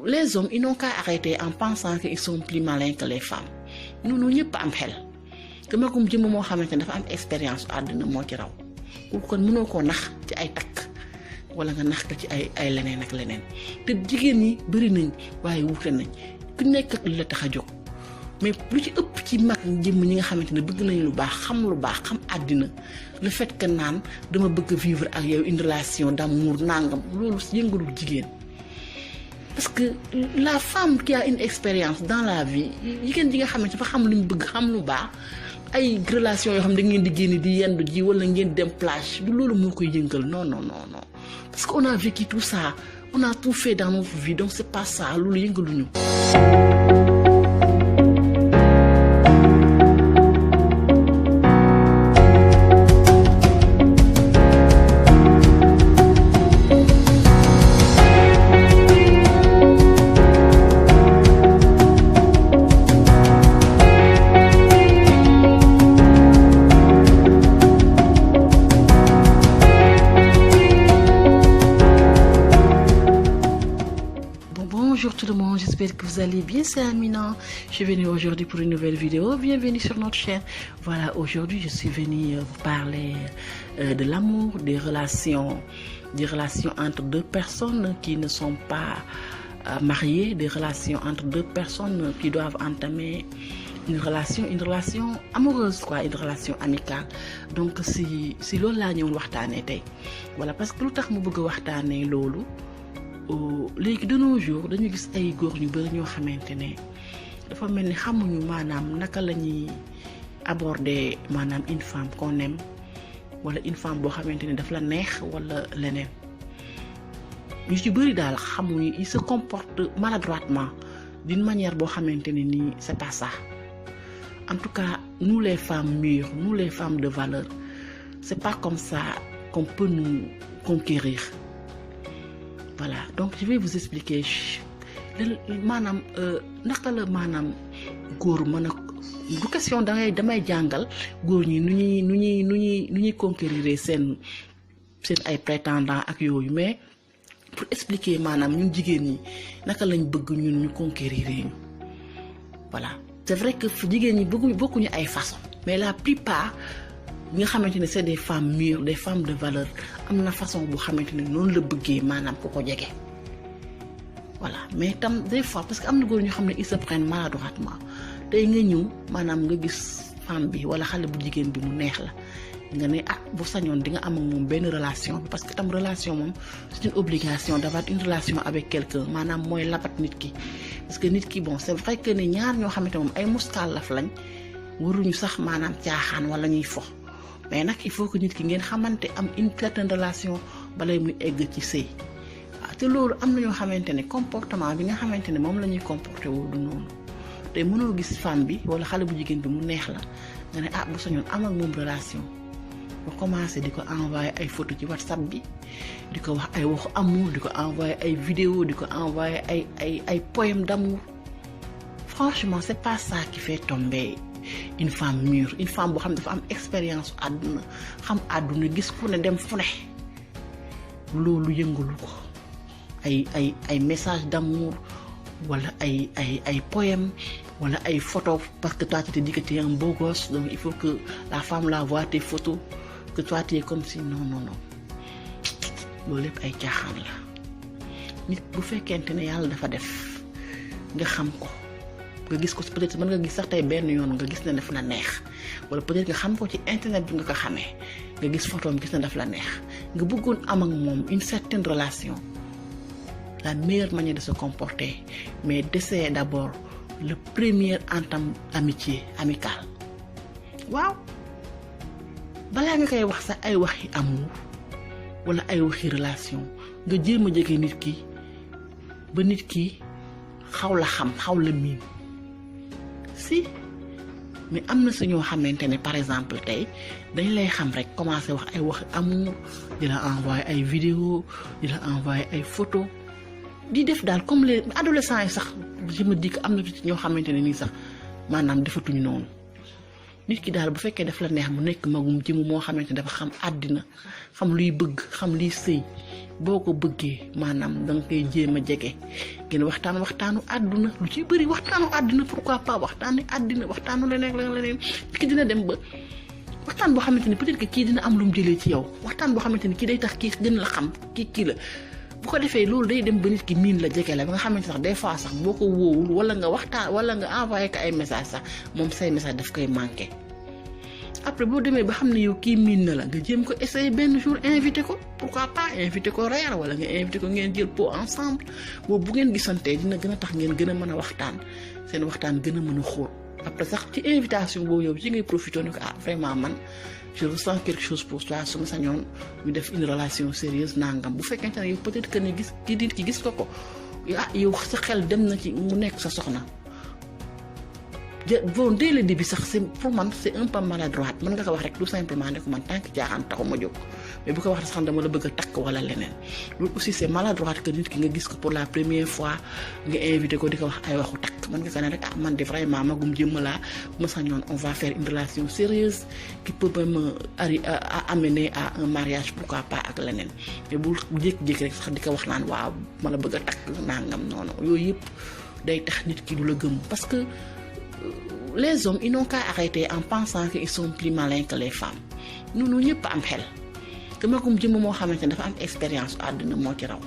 les hommes ils n'ont qu'à arrêter en pensant qu'ils sont plus malins que les femmes ñun ñëpp am xel te magum jëmm moo xamante ne dafa am expérience àddina moo ci raw kooku kon mënoo koo nax ci ay takk wala nga nax ko ci ay leneen ak leneen te jigéen ñi bëri nañ waaye wuute nañ ku nekk ak li la tax a jóg mais lu ci ëpp ci mag jëmm ñi nga xamante ne bëgg nañ lu baax xam àddina le fait que naan dama bëgg vivre ak yow une relation d'amour nangam loolu yëngalul jigéen. Parce que la femme qui a une expérience dans la vie jigéen ji nga xamante dafa xam lu mu bëgg xam lu baax ay relation yoo xam ne da ngeen di génn di yendu ji wala ngeen dem plage du loolu moo koy yëngal non parce que on a vécu tout ça on a tout fait dans notre vie donc c'est pas ça loolu yëngaluñu. Bonjour tout le monde, j'espère que vous allez bien, c'est Amina. Je suis venue aujourd'hui pour une nouvelle vidéo, bienvenue sur notre chaîne. Voilà, aujourd'hui je suis venue vous parler de l'amour, des relations entre deux personnes qui ne sont pas mariées, des relations entre deux personnes qui doivent entamer une relation amoureuse, quoi, une relation amicale. Donc si loolu laa ñëwoon waxtaanee tey voilà parce que lu tax mu bëgg a waxtaanee loolu léegi de nos jours dañu gis ay góor ñu bari ñoo xamante ne dafa mel ni xamuñu maanaam naka la ñuy aborder maanaam une femme qu'on aime wala une femme boo xamante ne daf la neex wala leneen ñu ci bari daal xamuñu ils se comportent maladroitement d'une manière boo xamante ne nii c'est pas ça. En tout cas nous les femmes mûres, nous les femmes de valeur, c'est pas comme ça qu'on peut nous conquérir. Voilà, donc je vais vous expliquer maanaam naka la maanaam góor mën a du question damay jàngal góor ñi nu ñuy conquérir seen ay prétendants ak yooyu mais pour expliquer maanaam ñun jigéen ñi naka lañ bëgg ñun ñu conquérir ñu voilà. C'est vrai que jigéen ñi bokkuñu ay façon mais la plupart ñi nga xamante ne c'est des femmes mûres des femmes de valeur am na façon bu xamante ne noonu la bëggee maanaam ku ko jege voilà mais tam des fois parce que am na góor ñu xam ne ils se prennent maladroitement tey nga ñëw maanaam nga gis femme bi wala xale bu jigéen bi mu neex la nga ne bu sañoon di nga am ak moom benn relation parce que tam relation moom c'est une obligation d'avoir une relation avec quelqu'un maanaam mooy labat nit ki parce que nit ki bon c'est vrai que ne ñaar ñoo xamante moom ay muskàllaf lañ waruñu sax maanaam caaxaan wala ñuy fo mais nag il faut que nit ki ngeen xamante am une certaine relation balay muy egg ci sëy waaw te loolu am na ñoo xamante ne comportement bi nga xamante ne moom la ñuy comporté woo du noonu te mënoo gis femme bi wala xale bu jigéen bi mu neex la nga ne bu sañoon am ak moom relation ba commencé di ko envoyer ay photo ci WhatsApp bi di ko wax ay waxu amour di ko envoyer ay vidéo di ko envoyer ay poèmes d'amour franchement c'est pas ça qui fait tomber une femme mûre une femme boo xam ne dafa am expérience àdduna xam àdduna gis ku ne dem fu ne loolu yëngalu ko ay message d'amour wala ay poèmes wala ay photos parce que toi tu te dis que tu es un beau gosse donc il faut que la femme la voie tes photos que toi tu es comme si non loolu lépp ay caaxaan la nit bu fekkente ne yàlla dafa def nga xam ko nga gis ko peut-être mën nga gis sax tey benn yoon nga gis ne daf la neex wala peut-être nga xam ko ci internet bi nga ko xamee nga gis photo am gis ne daf la neex nga bëggoon am ak moom une certaine relation la meilleure manière de se comporter mais d'essayer d'abord le premier entame amitié amicale waaw balaa nga koy wax sax ay waxi amour wala ay waxi relation nga jéem a jege nit ki ba nit ki xaw la xam xaw la miin si mais am na suñoo xamante ne par exemple tey dañ lay xam rek commencer wax ay waxi amour di la envoyer ay vidéo di la envoyer ay photo di def daal comme les adolescents yi sax je me dis que am na ci ñoo xamante ne nii sax maanaam defatuñu noonu nit ki daal bu fekkee daf la neex mu nekk magum jëm moo xamante ne dafa xam àddina xam luy bëgg xam liy sëy boo ko bëggee maanaam da nga koy jéem a jege ngeen waxtaanu àdduna lu ci bëri waxtaanu àddina pourquoi pas waxtaanu àddina waxtaanu leneen ki dina dem ba waxtaan boo xamante ni peut-être que kii dina am lu mu jëlee ci yow waxtaan boo xamante ni kii day tax kii gën la xam kii la bu ko defee loolu day dem ba nit ki miin la jege la ba nga xamante sax des fois sax boo ko wóowul wala nga waxtaan wala nga envoyé ko ay message sax moom say message daf koy manqué après boo demee ba xam ne yow kii miin na la nga jéem ko essayer benn jour invité ko pourquoi pas invité ko reer wala nga invité ko ngeen jël pot ensemble boobu bu ngeen gisantee dina gën a tax ngeen gën a mën a waxtaan seen waxtaan gën a mën a xóot après sax ci invitation boobu yow ci ngay profité ne ko vraiment man je ressens quelque chose pour toi su ma sañoon ñu def une relation sérieuse nangam bu fekkente ne yow peut-être que ne gis ki gis ko yow sa xel dem na ci mu nekk sa soxna bon dès le début sax c'est pour man c'est un peu maladroit mën nga ko wax rek tout simplement ne ko man tant que jaaxaan taxu ma jóg mais bu ko wax sax dama la bëgg a takk wala leneen loolu aussi c'est maladroit que nit ki nga gis ko pour la première fois nga invité ko di ko wax ay waxu takk mën nga ko ne rek man de vraiment magum jëmm laa ma sañoon on va faire une relation sérieuse qui peut même amener à un mariage pourquoi pas ak leneen mais bu jékki-jékki rek sax di ko wax naan waaw ma la bëgg a takk nangam noonu yooyu yëpp day tax nit ki du la gëm parce que les hommes ils n'ont qu'à arrêter en pensant qu'ils sont plus malins que les femmes ñun ñëpp am xel te magum jëmm moo xamante ne dafa am expérience àdduna moo ci raw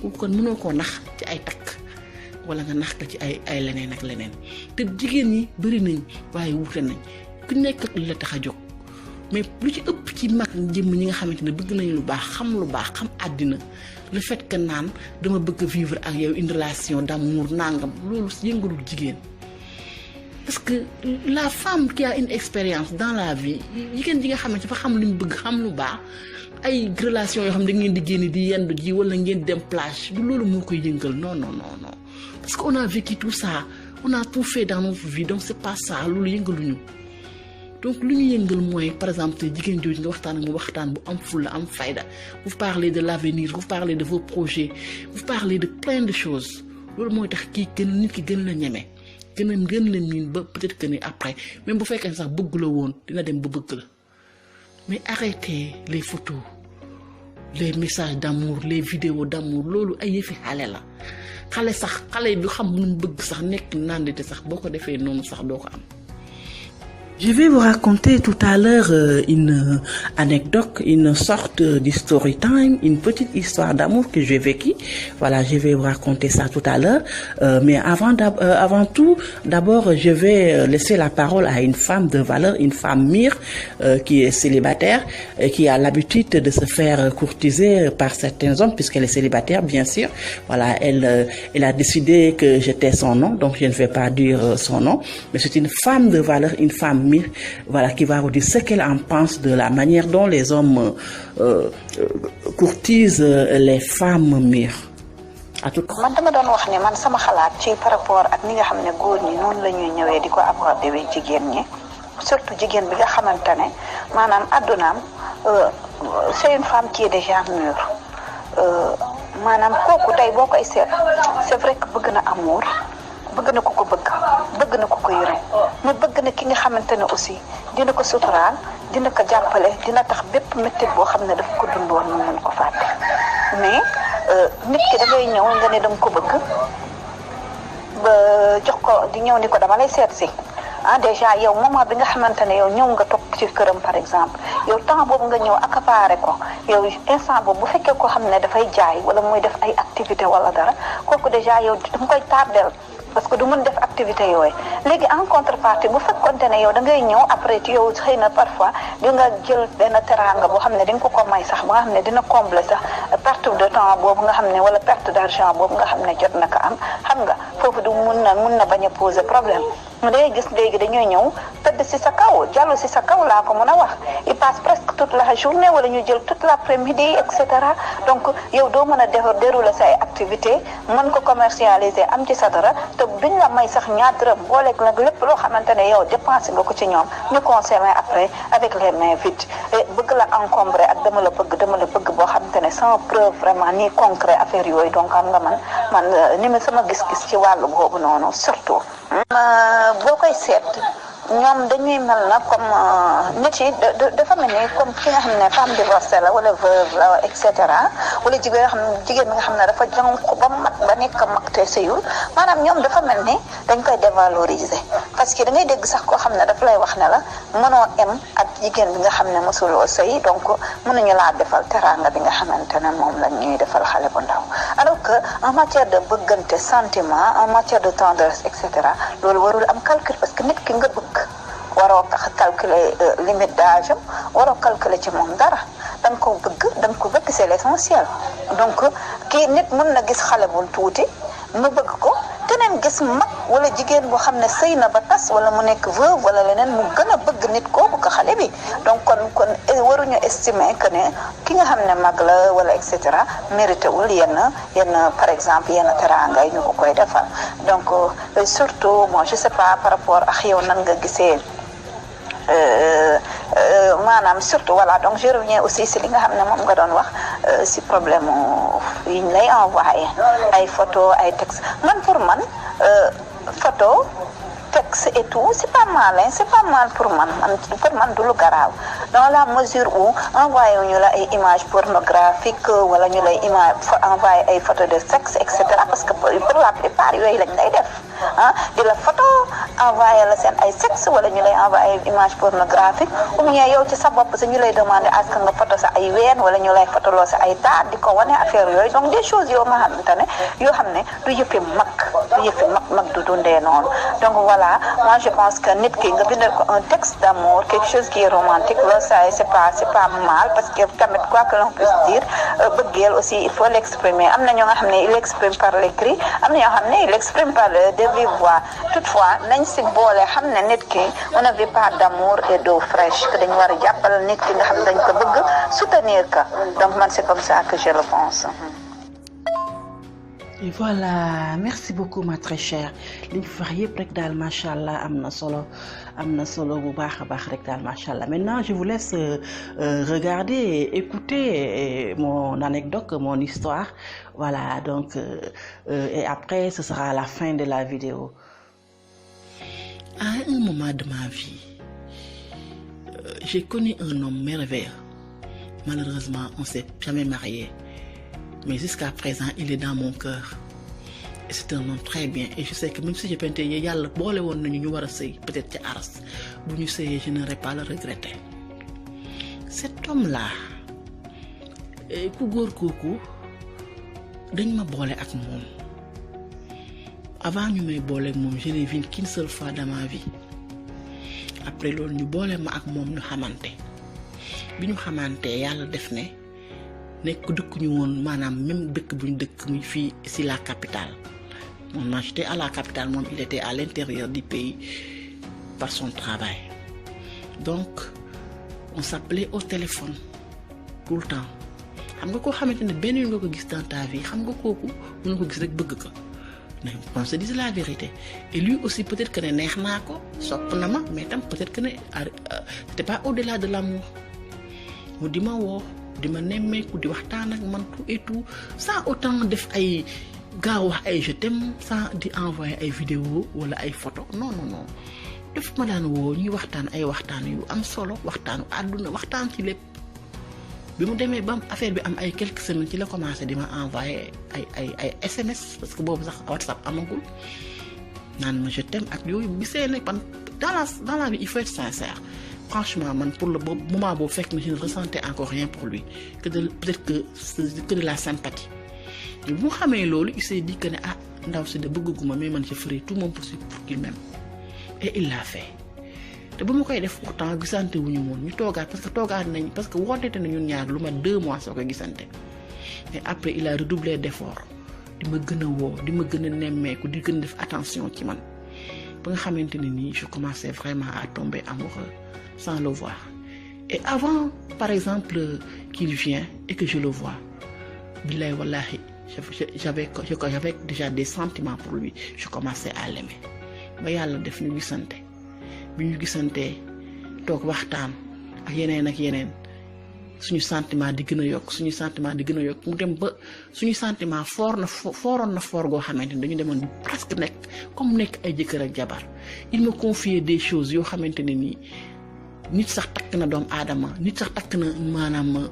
kooku kon mënoo koo nax ci ay takk wala nga nax ko ci ay leneen ak leneen te jigéen ñi bëri nañ waaye wuute nañ ku nekk ak li la tax a jóg mais lu ci ëpp ci mag jëmm ñi nga xamante ne bëgg nañ lu baax xam àddina le fait que naan dama bëgg vivre ak yow une relation d'amour nangam loolu yëngalul jigéen. Parce que la femme qui a une expérience dans la vie jigéen ji nga xamante dafa xam lu mu bëgg xam lu baax ay relation yoo xam ne da ngeen di génn di yendu ji wala ngeen dem plage du loolu moo koy yëngal non parce que on a vécu tout ça on a tout fait dans notre vie donc c'est pas ça loolu yëngaluñu donc lu ñu yëngal mooy par exemple te jigéen jooju nga waxtaan ak mu waxtaan bu am fulla am fayda vous parlez de l'avenir vous parlez de vos projets vous parlez de plein de choses loolu mooy tax kii nit ki gën la ñeme gën la miin ba peut-être que ni après même bu fekkee sax bëgg la woon dina dem ba bëgg la mais arrêtez les photos les messages d'amour les vidéos d'amour loolu ay yëfi xale la xale bi xam nu mu bëgg sax nekk nandite sax boo ko defee noonu sax doo ko am. Je vais vous raconter tout à l'heure une anecdote, une sorte de story time, une petite histoire d'amour que j'ai vécue. Voilà, je vais vous raconter ça tout à l'heure. Mais avant tout, d'abord, je vais laisser la parole à une femme de valeur, une femme mûre qui est célibataire, qui a l'habitude de se faire courtiser par certains hommes, puisqu'elle est célibataire, bien sûr. Voilà, elle a décidé que j'étais son nom, donc je ne vais pas dire son nom. Mais c'est une femme de valeur, une femme voilà, qui va vous dire ce qu'elle en pense de la manière dont les hommes courtisent les femmes mûres. À tout cas. Man dama doon wax ne man sama xalaat ci par rapport ak ni nga xam ne góor ñi noonu la ñuy ñëwee di ko aborder wi jigéen ñi surtout jigéen bi nga xamante ne maanaam addunaam c'est une femme qui est déjà mûre maanaam kooku tey boo koy seet c'est vrai que bëgg na amour. bëgg na ko bëgg na ko yore mais bëgg na ki nga xamante ne aussi dina ko suturaal dina ko jàppale dina tax bépp métti boo xam ne daf ko dundoon mu mën ko fàtte mais nit ki da ngay ñëw nga ne danga ko bëgg ba jox ko di ñëw ni ko dama lay seet si déjà yow moment bi nga xamante ne yow ñëw nga toog ci këram par exemple yow temps boobu nga ñëw accaparé ko yow instant boobu bu fekkee ko xam ne dafay jaay wala muy def ay activité wala dara kooku déjà yow danga koy tardel parce que du mën def activité yooyu léegi en contrepartie bu fekkonte ne yow da ngay ñëw après ci yow xëy na parfois di nga jël benn teraanga boo xam ne di nga ko may sax ba nga xam ne dina combler sax perte de temps boobu nga xam ne wala perte d'argent boobu nga xam ne jot na ko am xam nga foofu du mun na bañ a poser problème day gis léegi dañuy ñëw tëdd ci sa kaw jàllu ci sa kaw laa ko mën a wax il passe presque toute la journée wala ñu jël toute l'après-midi et cetera donc yow doo mën a dérouler say activité mën ko commercialiser am ci sa dara te duñ la may sax ñaar dërëm booleeg nag lépp loo xamante ne yow dépensé nga ko ci ñoom ñu consommer après avec les mains vides bëgg la encombrer ak dama la bëgg boo xamante ne sans preuve vraiment ni concret affaire yooyu donc am nga man ni ma sama gis-gis ci wàllu boobu noonu surtout boo koy seet ñoom dañuy mel na comme nit yi dafa mel ni comme ki nga xam ne femme divorcée la wala veuve la et cetera wala jigéen bi nga xam ne dafa jànku ba mat ba nekk mag te sëyul maanaam ñoom dafa mel ni dañ koy dévaloriser parce que da ngay dégg sax koo xam ne dafa lay wax ne la mënoo em ak jigéen bi nga xam ne mosuloo sëy donc mënuñu laa defal teraanga bi nga xamante ne moom la ñuy defal xale bu ndaw alors que en matière de bëggante sentiment en matière de tendresse et cetera loolu warul am calcul parce que nit ki nga bëgg waroo calculer limite d'âge am waroo calculer ci moom dara da nga ko bëgg c'est l'essentiel donc kii nit mën na gis xale bu tuuti mu bëgg ko keneen gis mag wala jigéen boo xam ne sëy na ba tas wala mu nekk veuve wala leneen mu gën a bëgg nit kooku ko xale bi donc kon waruñu estimer que ne ki nga xam ne mag la wala et cetera mérité wul yenn par exemple yenn teraanga yi ñu ko koy defal donc surtout moi je sais pas par rapport ak yow nan nga gisee maanaam surtout voilà donc je reviens aussi si li nga xam ne moom nga doon wax si problème yi ñu lay envoyé ay photo ay texte man pour man photo texte et tout c'est pas mal hein c'est pas mal pour man du lu garaaw dans la mesure où envoyé ñu la ay images pornographiques wala ñu lay envoyé ay photos de sexe et cetera parce que pour la plupart yooyu lañ lay def di la photo envoyé la seen ay sexe wala ñu lay envoyé image pornographique ou bien yow ci sa bopp sa ñu lay demandé est-ce que nga photo sa ay ween wala ñu lay photo loo sa ay taat di ko wane affaire yooyu donc des choses yoo nga xamante ne yoo xam ne du yëfi mag du dundee noonu donc voilà moi je pense que nit ki nga bindal ko un texte d'amour quelque chose qui est romantique loolu ça c'est pas mal parce que tamit quoi que l'on puisse dire bëggeel aussi il faut l'exprimer am na ñoo nga xam ne il exprime par l'écrit am na ñoo xam ne il exprime par de vive voix toutefois nañ si boole xam ne nit ki on ne vit pas d'amour et d'eau fraîche que dañu war a jàppal nit ki nga xam ne dañ ko bëgg soutenir ka donc man c'est comme ça que je le pense. Et voilà merci beaucoup ma très chère li ñu fi wax yëpp rek daal macha allah am na solo bu baax a baax rek daal macha allah maintenant je vous laisse regarder et écouter mon anecdote mon histoire voilà donc et après ce sera la fin de la vidéo. À un moment de ma vie j'ai connu un homme merveilleux malheureusement on s'est jamais marié. Mais jusqu'à présent il est dans mon cœur et c'est un homme très bien et je sais que même si je pente yàlla boole woon nañu ñu war a sëy peut-être ci aras bu ñu sëyee je n'aurais pas le regretter. Cet homme là ku góor kooku dañ ma boole ak moom avant ñu may boole ak moom je l'ai vu qu'une seule fois dans ma vie après loolu ñu boole ma ak moom ñu xamante bi ñu xamante yàlla def ne nekk dëkk ñu woon maanaam même dëkk bu ñu dëkk muy fii si la capitale moom j'étais à la capitale moom il était à l'intérieur du pays par son travail donc on s'appelait au téléphone tout le temps xam nga koo xamante ne benn yoon nga ko gis dans ta vie xam nga kooku mën nga ko gis rek bëgg ko mais on se dit la vérité et lui aussi peut-être que ne neex naa ko sopp na ma mais tam peut-être que ne c'était pas au-delà de l'amour mu di ma woo di ma nemmeeku di waxtaan ak man tout et tout sans autant def ay gaaw wax ay je t'aime sans di envoyer ay vidéo wala ay photo non def ma daan woo ñuy waxtaan ay waxtaan yu am solo waxtaanu àdduna waxtaan ci lépp bi mu demee ba affaire bi am ay quelques semaines ci la commencé di ma envoyer ay SMS parce que boobu sax WhatsApp amagul naan ma je t'aime ak yooyu gisee ne man dans la vie il faut être sincère. Franchement man pour le moment boobu fekk na je ne ressentais encore rien pour lui que de la sympathie bu mu xamee loolu il s'est dit que ne ndaw si de bëgguma mais man je ferai tout mon possible pour qu'il m'aime et il l'a fait te bu ma koy def pourtant gisante wuñu woon ñu toogaat parce que wootete na ñun ñaar lu ma 2 mois soo koy gisante et après il a redoublé d'efforts di ma gën a woo di ma gën a nemmeeku di gën a def attention ci man ba nga xamante ne nii je commençais vraiment à tomber amoureux sans le voir et avant par exemple qu'il vienne et que je le vois billahi wallahi j'avais déjà des sentiments pour lui je commençais à l'aimer ba yàlla def ñu gisante bi ñu gisantee toog waxtaan ak yeneen suñu sentiment di gën a yokk suñu sentiment di gën a yokk mu dem ba suñu sentiment fooroon na foor goo xamante ni dañu demoon presque nekk comme nekk ay jëkkër ak jabar. Il me confiait des choses yoo xamante ne nii nit sax takk na doomu aadama nit sax takk na maanaam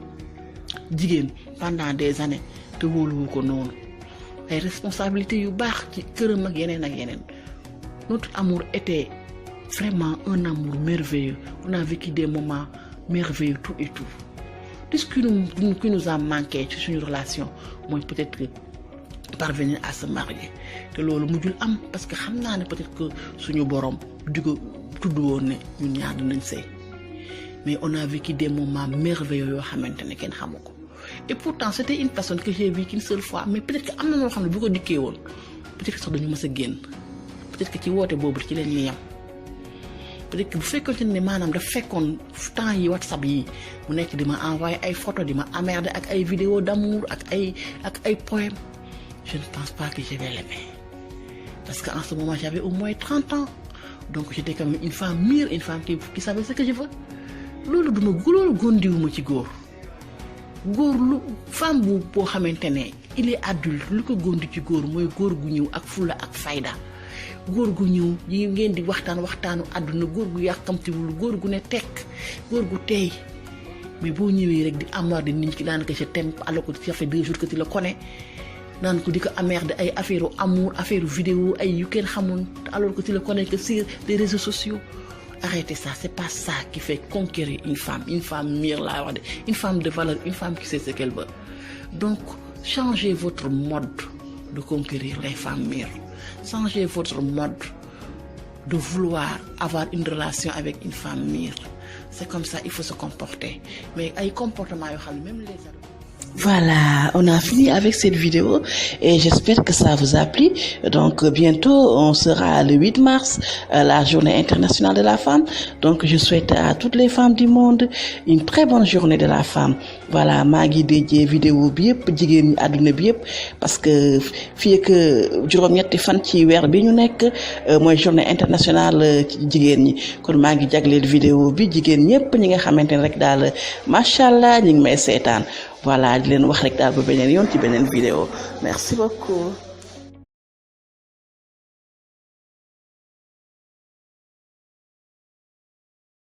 jigéen pendant des années te wóoluwu ko noonu ay responsabilités yu baax ci këram ak yeneen. Notre amour était vraiment un amour merveilleux. On a vécu des moments merveilleux tout et tout. Tout ce qui nous a manqué sur une relation, moi peut-être parvenir à se marier. Que loolu mujjul am parce que xam naa ne peut-être que suñu borom di ko tudd woon ne ñun ñaar dinañ sëy. Mais on a vécu des moments merveilleux yoo xamante ne kenn xamu ko. Et pourtant c'était une personne que j'ai vue qu'une seule fois mais peut-être que am na loo xam ne bu ko dikkee woon peut-être que sax dañu mës a génn. Peut-être que ci woote boobu ci leen ñu yem peut-être que bu fekkoon ne maanaam daf fekkoon temps yi WhatsApp yi mu nekk di ma envoyer ay photos di ma emmerder ak ay vidéos d'amour ak ay poèmes je ne pense pas que je vais l'aimer parce que en ce moment j'avais au moins 30 ans donc j'étais quand même une femme mûre une femme qui savait ce que je veux loolu góondiwuma ci góor lu femme boo xamante ne il est adulte lu ko góondi ci góor mooy góor gu ñëw ak fulla ak fayda góor gu ñëw yi ngeen di waxtaanu àdduna góor gu yàkkamtiwul góor gu ne tekk góor gu teey mais boo ñëwee rek di emmerder nit ki daanaka je t'aime alors que ça fait 2 jours que tu le connais naan ko di ko emmerder ay affaire amour affaire vidéo ay yu kenn xamul alors que tu le connais que sur les réseaux sociaux. Arrêtez ça, c'est pas ça qui fait conquérir une femme mûre laa wax de une femme de valeur, une femme qui sait ce qu'elle veut. Donc changez votre mode de conquérir les femmes mûres. Changez votre mode de vouloir avoir une relation avec une femme mûre. C'est comme ça il faut se comporter. Mais ay comportement yoo xam ne même les adultes. Voilà, on a fini avec cette vidéo et j'espère que ça vous a plu. Donc bientôt, on sera le 8 mars, la journée internationale de la femme. Donc je souhaite à toutes les femmes du monde une très bonne journée de la femme. Voilà, maa ngi déjee vidéo bi yëpp jigéen ñi àdduna bi yëpp parce que fii ak juróom-ñetti fan ci weer bi ñu nekk mooy journée internationale ci jigéen ñi kon maa ngi jagleel vidéo bi jigéen ñëpp ñi nga xamante ne rek daal macha allah ñu ngi may seetaan. Voilà di leen wax rek daal ba beneen yoon ci beneen vidéo merci beaucoup.